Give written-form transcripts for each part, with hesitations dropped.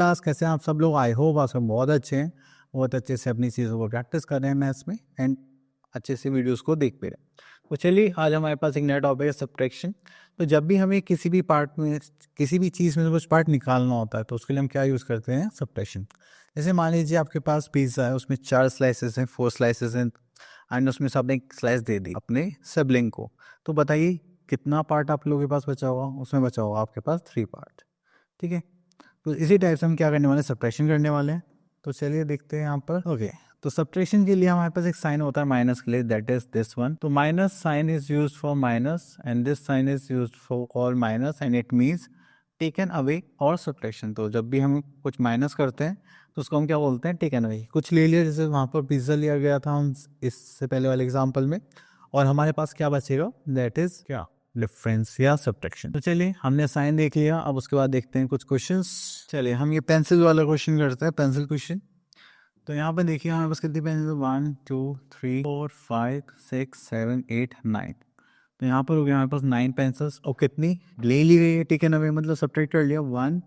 Class, कैसे हैं आप सब लोग? आई होप आप सब बहुत अच्छे हैं, बहुत अच्छे से अपनी चीज़ों को प्रैक्टिस कर रहे हैं मैथ्स में एंड अच्छे से वीडियोस को देख भी रहे हैं। तो चलिए आज हमारे पास एक नया टॉपिक है सब्ट्रैक्शन। तो जब भी हमें किसी भी पार्ट में, किसी भी चीज़ में से कुछ पार्ट निकालना होता है तो उसके लिए हम क्या यूज़ करते हैं? सब्ट्रैक्शन। जैसे मान लीजिए आपके पास पिज़्ज़ा है, उसमें 4 स्लाइसेस हैं, 4 स्लाइसेस हैं एंड उसमें से आपने एक स्लाइस दे दी अपने सिबलिंग को। तो बताइए कितना पार्ट आप लोगों के पास बचा होगा? उसमें बचा होगा आपके पास 3 पार्ट। ठीक है, तो इसी टाइप से हम क्या करने वाले हैं? सब्ट्रैक्शन करने वाले हैं। तो चलिए देखते हैं यहाँ पर। ओके, तो सब्ट्रैक्शन के लिए हमारे पास एक साइन होता है माइनस के लिए, दैट इज दिस वन। तो minus sign is used for minus and this sign is used for minus and it means taken away और सब्ट्रैक्शन। तो जब भी हम कुछ माइनस करते हैं तो उसको हम क्या बोलते हैं? Taken away. कुछ ले लिया, जैसे वहाँ पर पिज्ज़ा लिया गया था हम इससे पहले वाले एग्जाम्पल में, और हमारे पास क्या बचेगा? दैट इज क्या? डिफरेंस या सब्ट्रैक्शन। तो चलिए हमने साइन देख लिया, अब उसके बाद देखते हैं कुछ क्वेश्चंस। चलिए हम ये पेंसिल वाला क्वेश्चन करते हैं, पेंसिल क्वेश्चन। तो यहाँ पर देखिए हमारे पास कितनी पेंसिल? 1 2 3 4 5 6 7 8 9। तो यहाँ पर हो गया हमारे पास 9 पेंसिल्स, और कितनी ले ली गई है? टेकन अवे मतलब सब्ट्रैक्ट कर लिया, 1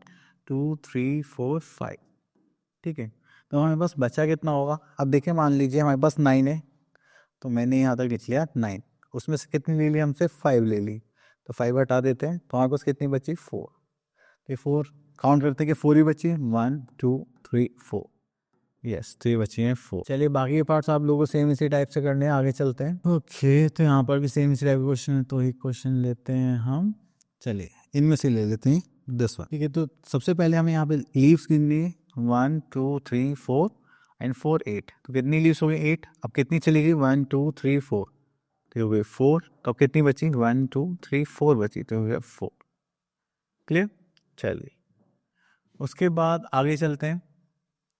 2 3 4 5। ठीक है, तो हमारे पास बचा कितना होगा? अब देखिए मान लीजिए हमारे पास 9 है, तो मैंने यहाँ तक लिख लिया 9। उसमें से कितनी ले ली हमसे? 5 ले ली। तो 5 हटा देते हैं, तो हमारे पास कितनी बची? 4। तो 4 काउंट करते हैं कि 4 ही बची है। 1 2 3 4। यस, तो ये बची हैं 4। चलिए बाकी के पार्ट्स आप लोगों को सेम इसी टाइप से करने हैं, आगे चलते हैं। ओके, तो यहाँ पर भी सेम इसी टाइप का क्वेश्चन है, तो एक क्वेश्चन लेते हैं हम। चलिए इनमें से ले लेते हैं दिस वन। ठीक है, तो सबसे पहले हमें यहाँ पे लीव्स गिननी है। 1 2 3 4 एंड 4 8। तो कितनी लीव्स हो गई? 8। अब कितनी चली गई? 1 2 3 4। तो हो गए 4। तो अब कितनी बची? 1 2 3 4 बची, तो हो गया 4। क्लियर? चलिए उसके बाद आगे चलते हैं।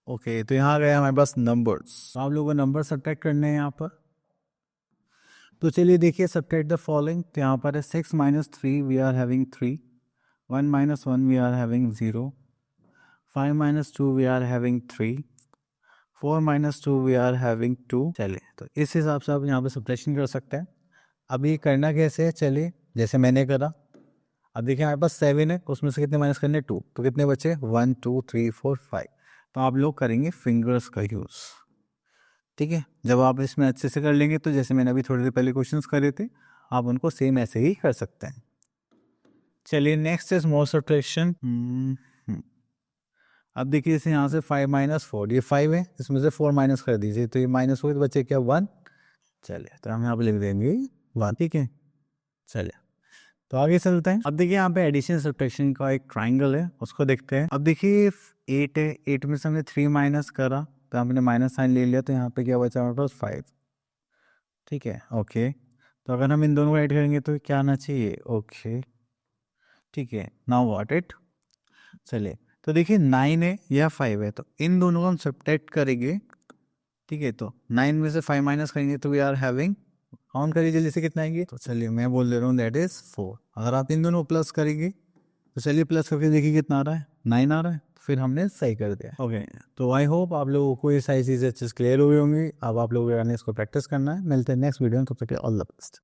ओके, तो यहाँ गया हमारे पास नंबर्स। तो आप लोगों को नंबर सब्ट्रैक्ट करने हैं यहाँ पर। तो चलिए देखिए, सब्ट्रैक्ट द फॉलोइंग। तो यहाँ पर है 6 minus 3 we are having 3, 1 minus 1 we are having 0, 5 minus 2 we are having 3, 4 minus 2 we are having 2। चलिए तो इस हिसाब से आप यहाँ पर सब्ट्रैक्शन कर सकते हैं। अब ये करना कैसे है? चलिए जैसे मैंने करा। अब देखिए हमारे पास 7 है, उसमें से कितने माइनस करने? 2। तो कितने बचे? 1 2 3 4 5। तो आप लोग करेंगे फिंगर्स का यूज़। ठीक है, जब आप इसमें अच्छे से कर लेंगे तो जैसे मैंने अभी थोड़ी देर पहले क्वेश्चंस करे थे, आप उनको सेम ऐसे ही कर सकते हैं। चलिए नेक्स्ट इज मोर सब्ट्रैक्शन। अब देखिए जैसे यहाँ से 5 माइनस 4, ये 5 है, इसमें से 4 माइनस कर दीजिए, तो ये माइनस हो गया, तो बचे क्या? 1। चलिए तो हम यहाँ पे लिख देंगे 1। ठीक है, चलिए तो आगे चलते हैं। अब देखिए यहाँ पे एडिशन सब्ट्रैक्शन का एक ट्राइंगल है, उसको देखते हैं। अब देखिए 8 है, 8 में से हमने 3 माइनस करा, तो हमने माइनस साइन ले लिया, तो यहाँ पे क्या बचा हमारे पास? 5। ठीक है, ओके। तो अगर हम इन दोनों को ऐड करेंगे तो क्या आना चाहिए? ओके, ठीक है, नाउ व्हाट इट। चलिए तो देखिए 9 है या 5 है, तो इन दोनों को हम सब्ट्रैक्ट करेंगे। ठीक है, तो 9 में से 5 माइनस करेंगे तो वी आर हैविंग, काउंट करिए जल्दी से कितना आएंगे। तो चलिए मैं बोल दे रहा हूँ, दैट इज 4। अगर आप इन दोनों को प्लस करेंगे तो चलिए प्लस करके देखिए कितना आ रहा है? 9 आ रहा है। तो फिर हमने सही कर दिया। ओके, तो आई होप आप लोगों को ये सारी चीज़ें अच्छे से क्लियर हुई होंगी। अब आप लोगों को इसको प्रैक्टिस करना है। मिलते हैं नेक्स्ट वीडियो में, तब तक के लिए ऑल द बेस्ट।